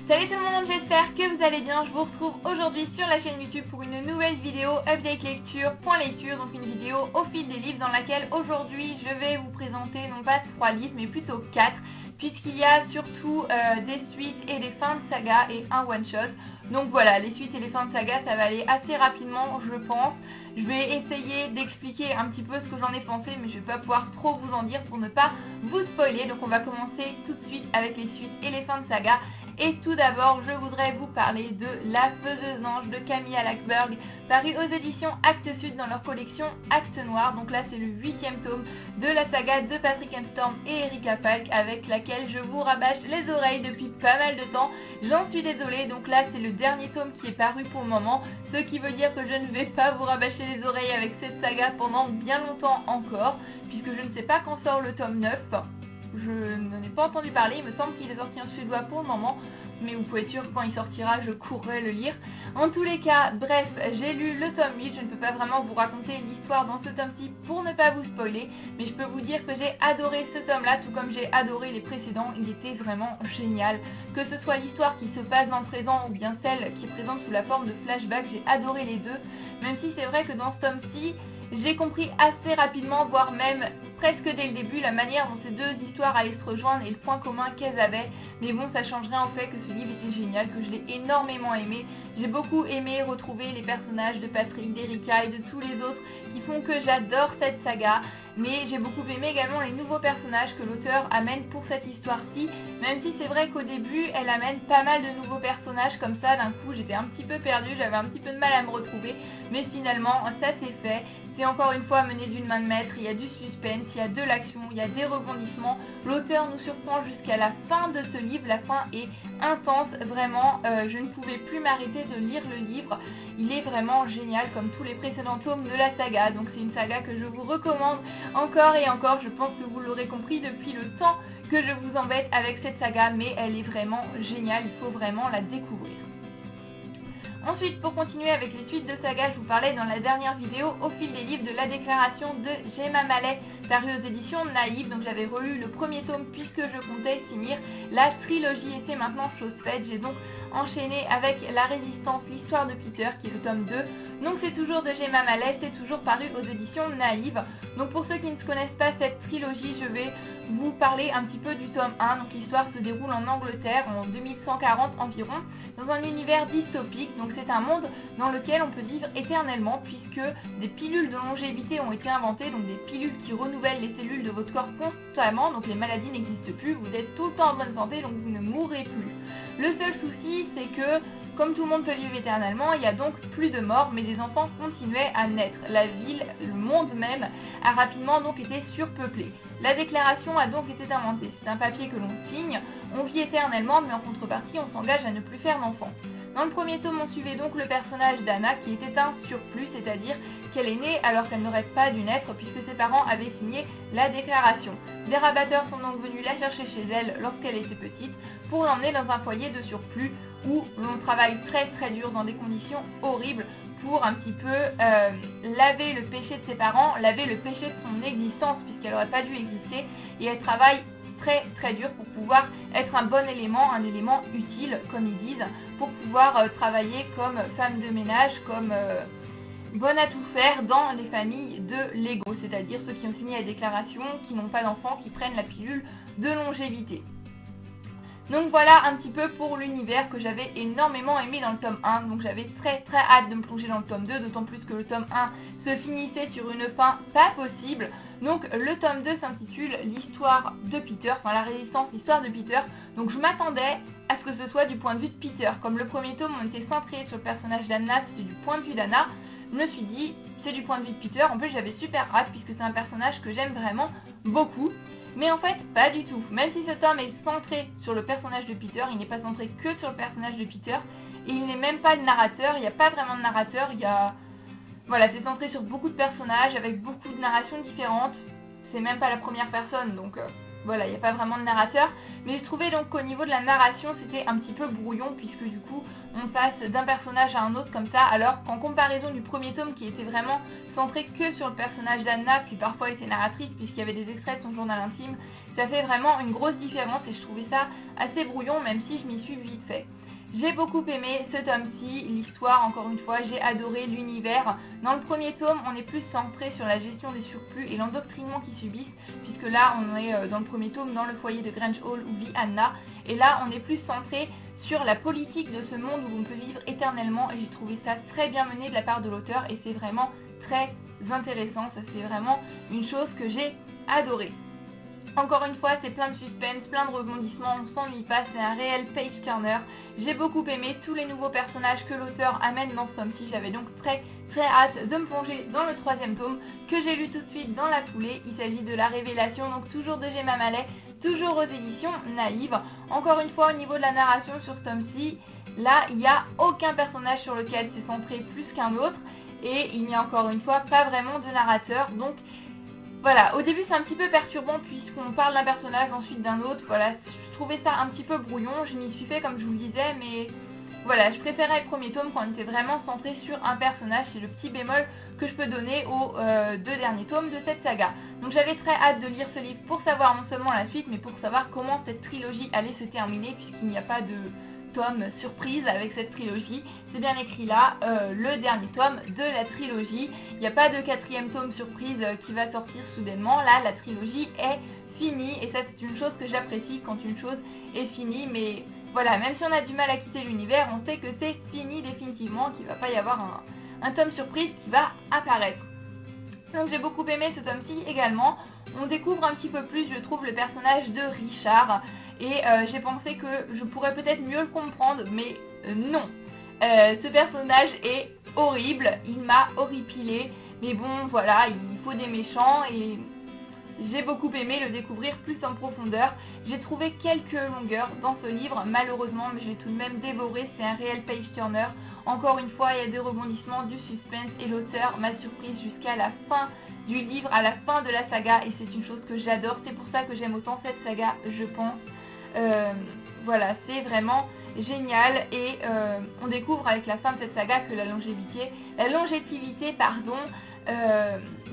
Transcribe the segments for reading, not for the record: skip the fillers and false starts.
Salut tout le monde, j'espère que vous allez bien. Je vous retrouve aujourd'hui sur la chaîne YouTube pour une nouvelle vidéo Update Lecture, point lecture, donc une vidéo au fil des livres dans laquelle aujourd'hui je vais vous présenter non pas 3 livres mais plutôt 4, puisqu'il y a surtout des suites et des fins de saga et un one shot. Donc voilà, les suites et les fins de saga ça va aller assez rapidement je pense. Je vais essayer d'expliquer un petit peu ce que j'en ai pensé, mais je vais pas pouvoir trop vous en dire pour ne pas vous spoiler. Donc on va commencer tout de suite avec les suites et les fins de saga. Et tout d'abord, je voudrais vous parler de La Faiseuse d'Anges de Camilla Lackberg, paru aux éditions Actes Sud dans leur collection Actes Noirs. Donc là, c'est le 8e tome de la saga de Patrick Storm et Erika Falk, avec laquelle je vous rabâche les oreilles depuis pas mal de temps. J'en suis désolée, donc là, c'est le dernier tome qui est paru pour le moment, ce qui veut dire que je ne vais pas vous rabâcher les oreilles avec cette saga pendant bien longtemps encore, puisque je ne sais pas quand sort le tome 9. Je n'en ai pas entendu parler, il me semble qu'il est sorti en suédois pour le moment, mais vous pouvez être sûr que quand il sortira, je courrai le lire. En tous les cas, bref, j'ai lu le tome 8, je ne peux pas vraiment vous raconter l'histoire dans ce tome-ci pour ne pas vous spoiler, mais je peux vous dire que j'ai adoré ce tome-là, tout comme j'ai adoré les précédents, il était vraiment génial. Que ce soit l'histoire qui se passe dans le présent ou bien celle qui est présente sous la forme de flashback, j'ai adoré les deux, même si c'est vrai que dans ce tome-ci, j'ai compris assez rapidement, voire même presque dès le début, la manière dont ces deux histoires allaient se rejoindre et le point commun qu'elles avaient. Mais bon, ça changerait en fait que ce livre était génial, que je l'ai énormément aimé. J'ai beaucoup aimé retrouver les personnages de Patrick, d'Erika et de tous les autres qui font que j'adore cette saga. Mais j'ai beaucoup aimé également les nouveaux personnages que l'auteur amène pour cette histoire-ci, même si c'est vrai qu'au début, elle amène pas mal de nouveaux personnages comme ça. D'un coup, j'étais un petit peu perdue, j'avais un petit peu de mal à me retrouver, mais finalement, ça s'est fait. C'est encore une fois mené d'une main de maître, il y a du suspense, il y a de l'action, il y a des rebondissements. L'auteur nous surprend jusqu'à la fin de ce livre, la fin est intense, vraiment, je ne pouvais plus m'arrêter de lire le livre. Il est vraiment génial comme tous les précédents tomes de la saga, donc c'est une saga que je vous recommande encore et encore. Je pense que vous l'aurez compris depuis le temps que je vous embête avec cette saga, mais elle est vraiment géniale, il faut vraiment la découvrir. Ensuite, pour continuer avec les suites de saga, je vous parlais dans la dernière vidéo au fil des livres de La Déclaration de Gemma Mallet, paru aux éditions Naïve. Donc j'avais relu le premier tome puisque je comptais finir la trilogie et c'est maintenant chose faite. J'ai donc enchaîné avec La Résistance, l'histoire de Peter qui est le tome 2. Donc c'est toujours de Gemma Mallet, c'est toujours paru aux éditions Naïve. Donc pour ceux qui ne connaissent pas cette trilogie, je vais vous parler un petit peu du tome 1. Donc l'histoire se déroule en Angleterre en 2140 environ, dans un univers dystopique. Donc c'est un monde dans lequel on peut vivre éternellement puisque des pilules de longévité ont été inventées, donc des pilules qui renouvellent les cellules de votre corps constamment. Donc les maladies n'existent plus, vous êtes tout le temps en bonne santé, donc vous ne mourrez plus. Le seul souci, c'est que comme tout le monde peut vivre éternellement, il y a donc plus de morts, mais des enfants continuaient à naître. La ville, le monde même, a rapidement donc été surpeuplé. La déclaration a donc été inventée. C'est un papier que l'on signe, on vit éternellement, mais en contrepartie, on s'engage à ne plus faire d'enfants. Dans le premier tome, on suivait donc le personnage d'Anna qui était un surplus, c'est-à-dire qu'elle est née alors qu'elle n'aurait pas dû naître puisque ses parents avaient signé la déclaration. Des rabatteurs sont donc venus la chercher chez elle lorsqu'elle était petite pour l'emmener dans un foyer de surplus où l'on travaille très dur dans des conditions horribles pour un petit peu laver le péché de ses parents, laver le péché de son existence puisqu'elle n'aurait pas dû exister, et elle travaille très dur pour pouvoir être un bon élément, un élément utile comme ils disent, pour pouvoir travailler comme femme de ménage, comme bonne à tout faire dans les familles de Lego, c'est-à-dire ceux qui ont signé la déclaration, qui n'ont pas d'enfants, qui prennent la pilule de longévité. Donc voilà un petit peu pour l'univers que j'avais énormément aimé dans le tome 1, donc j'avais très hâte de me plonger dans le tome 2, d'autant plus que le tome 1 se finissait sur une fin pas possible. Donc le tome 2 s'intitule l'histoire de Peter, enfin la résistance, l'histoire de Peter. Donc je m'attendais à ce que ce soit du point de vue de Peter. Comme le premier tome on était centré sur le personnage d'Anna, c'était du point de vue d'Anna. Je me suis dit c'est du point de vue de Peter, en plus j'avais super hâte puisque c'est un personnage que j'aime vraiment beaucoup. Mais en fait, pas du tout. Même si ce tome est centré sur le personnage de Peter, il n'est pas centré que sur le personnage de Peter. Et il n'est même pas le narrateur, il n'y a pas vraiment de narrateur, il y a... Voilà, c'est centré sur beaucoup de personnages, avec beaucoup de narrations différentes. C'est même pas la première personne, donc voilà, il n'y a pas vraiment de narrateur. Mais j'ai trouvé donc qu'au niveau de la narration, c'était un petit peu brouillon, puisque du coup, on passe d'un personnage à un autre comme ça, alors qu'en comparaison du premier tome qui était vraiment centré que sur le personnage d'Anna, puis parfois était narratrice, puisqu'il y avait des extraits de son journal intime, ça fait vraiment une grosse différence et je trouvais ça assez brouillon, même si je m'y suis vite fait. J'ai beaucoup aimé ce tome-ci, l'histoire, encore une fois, j'ai adoré l'univers. Dans le premier tome, on est plus centré sur la gestion des surplus et l'endoctrinement qu'ils subissent, puisque là, on est dans le premier tome dans le foyer de Grange Hall où vit Anna, et là, on est plus centré sur la politique de ce monde où on peut vivre éternellement, et j'ai trouvé ça très bien mené de la part de l'auteur, et c'est vraiment très intéressant, ça c'est vraiment une chose que j'ai adorée. Encore une fois, c'est plein de suspense, plein de rebondissements, on s'ennuie pas, c'est un réel page turner. J'ai beaucoup aimé tous les nouveaux personnages que l'auteur amène dans ce tome-ci. J'avais donc très hâte de me plonger dans le troisième tome que j'ai lu tout de suite dans la foulée. Il s'agit de La Révélation, donc toujours de Gemma Mallet, toujours aux éditions Naïve. Encore une fois, au niveau de la narration sur ce tome-ci, là, il n'y a aucun personnage sur lequel c'est centré plus qu'un autre. Et il n'y a encore une fois pas vraiment de narrateur, donc voilà, au début c'est un petit peu perturbant puisqu'on parle d'un personnage ensuite d'un autre, voilà, je trouvais ça un petit peu brouillon, je m'y suis fait comme je vous le disais, mais voilà, je préférais le premier tome quand on était vraiment centré sur un personnage, c'est le petit bémol que je peux donner aux deux derniers tomes de cette saga. Donc j'avais très hâte de lire ce livre pour savoir non seulement la suite, mais pour savoir comment cette trilogie allait se terminer puisqu'il n'y a pas de tome surprise avec cette trilogie. C'est bien écrit là, le dernier tome de la trilogie. Il n'y a pas de quatrième tome surprise qui va sortir soudainement. Là, la trilogie est finie et ça c'est une chose que j'apprécie quand une chose est finie. Mais voilà, même si on a du mal à quitter l'univers, on sait que c'est fini définitivement, qu'il ne va pas y avoir un tome surprise qui va apparaître. Donc j'ai beaucoup aimé ce tome-ci également. On découvre un petit peu plus, je trouve, le personnage de Richard. Et j'ai pensé que je pourrais peut-être mieux le comprendre, mais non. Ce personnage est horrible, il m'a horripilé. Mais bon, voilà, il faut des méchants et j'ai beaucoup aimé le découvrir plus en profondeur. J'ai trouvé quelques longueurs dans ce livre, malheureusement, mais je l'ai tout de même dévoré. C'est un réel page turner. Encore une fois, il y a des rebondissements, du suspense et l'auteur m'a surprise jusqu'à la fin du livre, à la fin de la saga. Et c'est une chose que j'adore, c'est pour ça que j'aime autant cette saga, je pense. Voilà, c'est vraiment génial et on découvre avec la fin de cette saga que la longévité,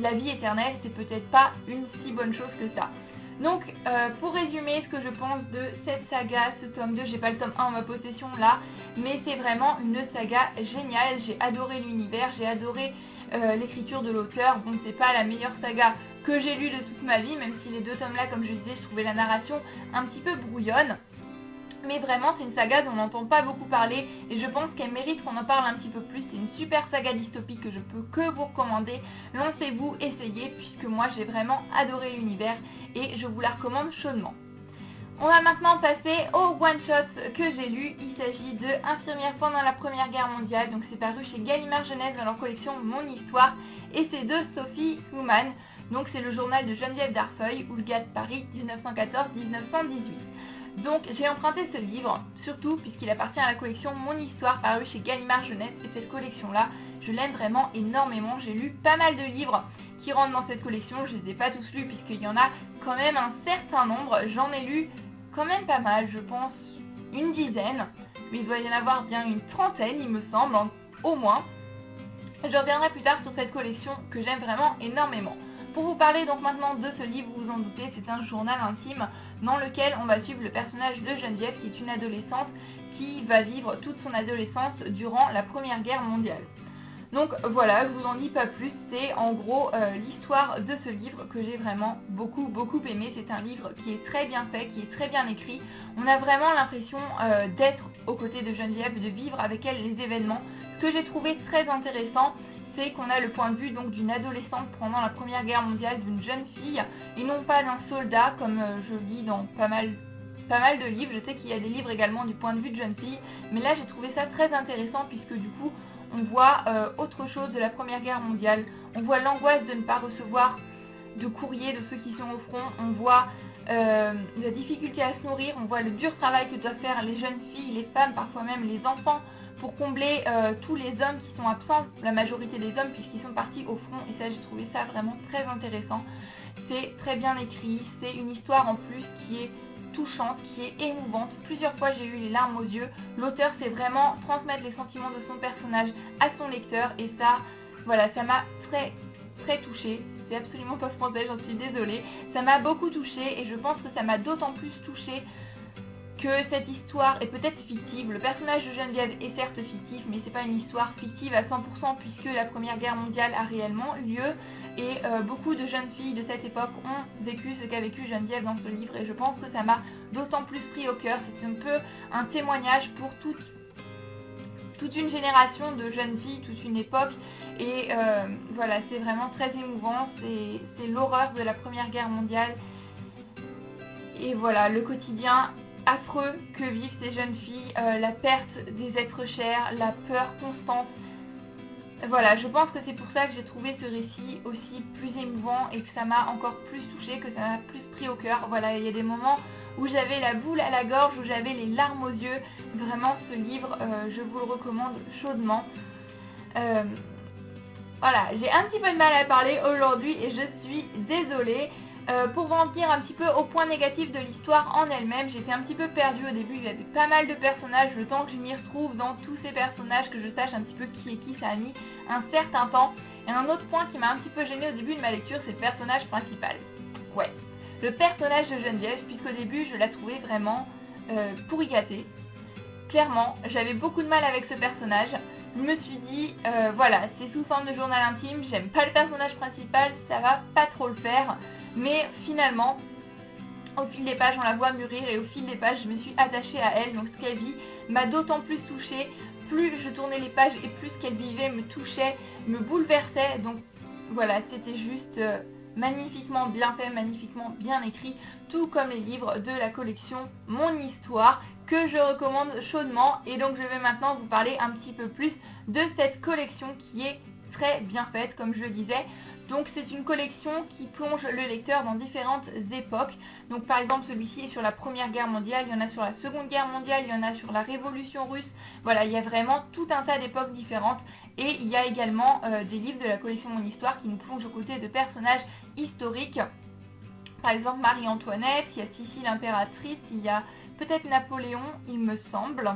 la vie éternelle, c'est peut-être pas une si bonne chose que ça. Donc pour résumer ce que je pense de cette saga, ce tome 2, j'ai pas le tome 1 en ma possession là, mais c'est vraiment une saga géniale. J'ai adoré l'univers, j'ai adoré l'écriture de l'auteur. Bon, c'est pas la meilleure saga que j'ai lue de toute ma vie, même si les deux tomes là, comme je disais, je trouvais la narration un petit peu brouillonne. Mais vraiment, c'est une saga dont on n'entend pas beaucoup parler et je pense qu'elle mérite qu'on en parle un petit peu plus. C'est une super saga dystopique que je peux que vous recommander. Lancez-vous, essayez, puisque moi j'ai vraiment adoré l'univers et je vous la recommande chaudement. On va maintenant passer au one-shot que j'ai lu. Il s'agit de Infirmière pendant la Première Guerre mondiale. Donc c'est paru chez Gallimard Jeunesse dans leur collection Mon Histoire et c'est de Sophie Human. Donc c'est le journal de Geneviève Darfeuil, Houlgate Paris 1914-1918. Donc j'ai emprunté ce livre, surtout puisqu'il appartient à la collection Mon Histoire parue chez Gallimard Jeunesse et cette collection-là, je l'aime vraiment énormément. J'ai lu pas mal de livres qui rentrent dans cette collection, je les ai pas tous lus puisqu'il y en a quand même un certain nombre. J'en ai lu quand même pas mal, je pense une dizaine, mais il doit y en avoir bien une trentaine il me semble, au moins. Je reviendrai plus tard sur cette collection que j'aime vraiment énormément. Pour vous parler donc maintenant de ce livre, vous vous en doutez, c'est un journal intime dans lequel on va suivre le personnage de Geneviève qui est une adolescente qui va vivre toute son adolescence durant la Première Guerre mondiale. Donc voilà, je vous en dis pas plus, c'est en gros l'histoire de ce livre que j'ai vraiment beaucoup aimé. C'est un livre qui est très bien fait, qui est très bien écrit. On a vraiment l'impression d'être aux côtés de Geneviève, de vivre avec elle les événements. Ce que j'ai trouvé très intéressant, c'est qu'on a le point de vue donc d'une adolescente pendant la Première Guerre mondiale, d'une jeune fille, et non pas d'un soldat comme je lis dans pas mal de livres. Je sais qu'il y a des livres également du point de vue de jeune fille, mais là j'ai trouvé ça très intéressant puisque du coup on voit autre chose de la Première Guerre mondiale. On voit l'angoisse de ne pas recevoir de courrier de ceux qui sont au front, on voit la difficulté à se nourrir, on voit le dur travail que doivent faire les jeunes filles, les femmes, parfois même les enfants pour combler tous les hommes qui sont absents, la majorité des hommes puisqu'ils sont partis au front, et ça j'ai trouvé ça vraiment très intéressant. C'est très bien écrit, c'est une histoire en plus qui est touchante, qui est émouvante. Plusieurs fois j'ai eu les larmes aux yeux. L'auteur sait vraiment transmettre les sentiments de son personnage à son lecteur et ça, voilà, ça m'a très touchée. C'est absolument pas français, j'en suis désolée. Ça m'a beaucoup touchée et je pense que ça m'a d'autant plus touchée que cette histoire est peut-être fictive. Le personnage de Geneviève est certes fictif, mais c'est pas une histoire fictive à 100% puisque la Première Guerre mondiale a réellement eu lieu et beaucoup de jeunes filles de cette époque ont vécu ce qu'a vécu Geneviève dans ce livre et je pense que ça m'a d'autant plus pris au cœur. C'est un peu un témoignage pour toute une génération de jeunes filles, toute une époque et voilà, c'est vraiment très émouvant. C'est l'horreur de la Première Guerre mondiale et voilà, le quotidien affreux que vivent ces jeunes filles, la perte des êtres chers, la peur constante. Voilà, je pense que c'est pour ça que j'ai trouvé ce récit aussi plus émouvant et que ça m'a encore plus touchée, que ça m'a plus pris au cœur. Voilà, il y a des moments où j'avais la boule à la gorge, où j'avais les larmes aux yeux. Vraiment, ce livre, je vous le recommande chaudement. Voilà, j'ai un petit peu de mal à parler aujourd'hui et je suis désolée. Pour vous en venir un petit peu au point négatif de l'histoire en elle-même, j'étais un petit peu perdue au début, il y avait pas mal de personnages, le temps que je m'y retrouve dans tous ces personnages, que je sache un petit peu qui est qui, ça a mis un certain temps. Et un autre point qui m'a un petit peu gênée au début de ma lecture, c'est le personnage principal. Ouais, le personnage de Geneviève, puisqu'au début je la trouvais vraiment pourri gâtée. Clairement, j'avais beaucoup de mal avec ce personnage. Je me suis dit, voilà, c'est sous forme de journal intime, j'aime pas le personnage principal, ça va pas trop le faire. Mais finalement, au fil des pages, on la voit mûrir et au fil des pages, je me suis attachée à elle. Donc ce qu'elle vit m'a d'autant plus touchée. Plus je tournais les pages et plus ce qu'elle vivait me touchait, me bouleversait. Donc voilà, c'était juste magnifiquement bien fait, magnifiquement bien écrit. Tout comme les livres de la collection Mon Histoire que je recommande chaudement. Et donc je vais maintenant vous parler un petit peu plus de cette collection qui est très bien faite, comme je le disais. Donc c'est une collection qui plonge le lecteur dans différentes époques. Donc par exemple celui-ci est sur la Première Guerre mondiale, il y en a sur la Seconde Guerre mondiale, il y en a sur la Révolution russe. Voilà, il y a vraiment tout un tas d'époques différentes. Et il y a également des livres de la collection Mon Histoire qui nous plongent aux côtés de personnages historiques. Par exemple Marie-Antoinette, il y a Sissi l'impératrice, il y a peut-être Napoléon, il me semble.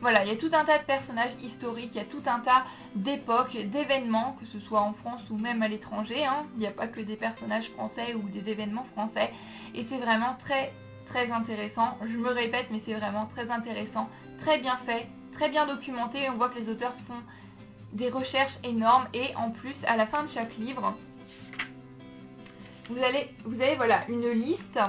Voilà, il y a tout un tas de personnages historiques, il y a tout un tas d'époques, d'événements, que ce soit en France ou même à l'étranger. Hein. Il n'y a pas que des personnages français ou des événements français. Et c'est vraiment très intéressant. Je me répète, mais c'est vraiment très intéressant, très bien fait, très bien documenté. On voit que les auteurs font des recherches énormes. Et en plus, à la fin de chaque livre, vous avez voilà, une liste.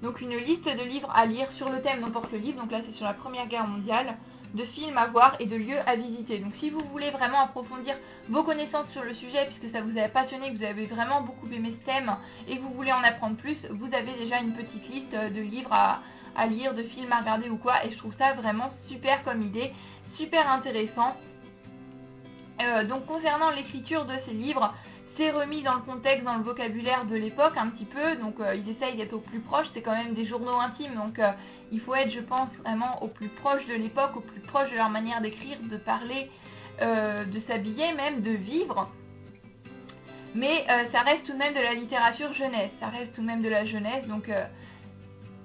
Donc une liste de livres à lire sur le thème n'importe le livre. Donc là, c'est sur la Première Guerre mondiale. De films à voir et de lieux à visiter. Donc si vous voulez vraiment approfondir vos connaissances sur le sujet, puisque ça vous a passionné, que vous avez vraiment beaucoup aimé ce thème et que vous voulez en apprendre plus, vous avez déjà une petite liste de livres à lire, de films à regarder ou quoi, et je trouve ça vraiment super comme idée, super intéressant. Donc concernant l'écriture de ces livres, c'est remis dans le contexte, dans le vocabulaire de l'époque un petit peu, donc ils essayent d'être au plus proche, c'est quand même des journaux intimes, donc il faut être, je pense, vraiment au plus proche de l'époque, au plus proche de leur manière d'écrire, de parler, de s'habiller même, de vivre. Mais ça reste tout de même de la littérature jeunesse, ça reste tout de même de la jeunesse, donc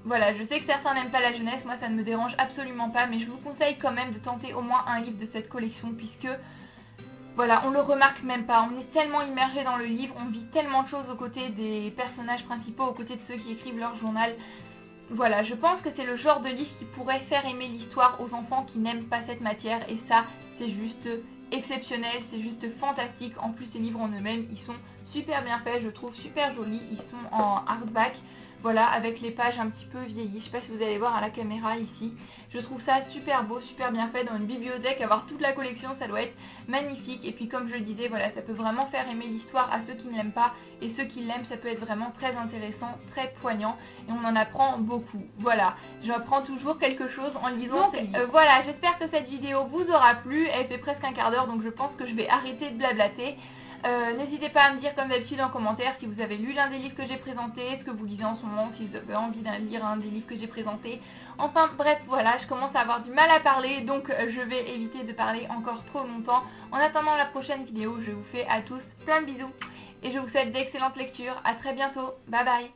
voilà, je sais que certains n'aiment pas la jeunesse, moi ça ne me dérange absolument pas, mais je vous conseille quand même de tenter au moins un livre de cette collection, puisque voilà, on le remarque même pas, on est tellement immergé dans le livre, on vit tellement de choses aux côtés des personnages principaux, aux côtés de ceux qui écrivent leur journal. Voilà, je pense que c'est le genre de livre qui pourrait faire aimer l'histoire aux enfants qui n'aiment pas cette matière, et ça, c'est juste exceptionnel, c'est juste fantastique. En plus, ces livres en eux-mêmes, ils sont super bien faits, je trouve super jolis, ils sont en hardback. Voilà, avec les pages un petit peu vieillies, je sais pas si vous allez voir à la caméra ici. Je trouve ça super beau, super bien fait dans une bibliothèque, avoir toute la collection, ça doit être magnifique. Et puis comme je le disais, voilà, ça peut vraiment faire aimer l'histoire à ceux qui ne l'aiment pas. Et ceux qui l'aiment, ça peut être vraiment très intéressant, très poignant. Et on en apprend beaucoup. Voilà, j'apprends toujours quelque chose en lisant ces livres. Voilà, j'espère que cette vidéo vous aura plu. Elle fait presque un quart d'heure, donc je pense que je vais arrêter de blablater. N'hésitez pas à me dire comme d'habitude en commentaire si vous avez lu l'un des livres que j'ai présenté, ce que vous lisez en ce moment, si vous avez envie de lire un des livres que j'ai présenté. Enfin bref, voilà, je commence à avoir du mal à parler, donc je vais éviter de parler encore trop longtemps. En attendant la prochaine vidéo, je vous fais à tous plein de bisous et je vous souhaite d'excellentes lectures. À très bientôt, bye bye.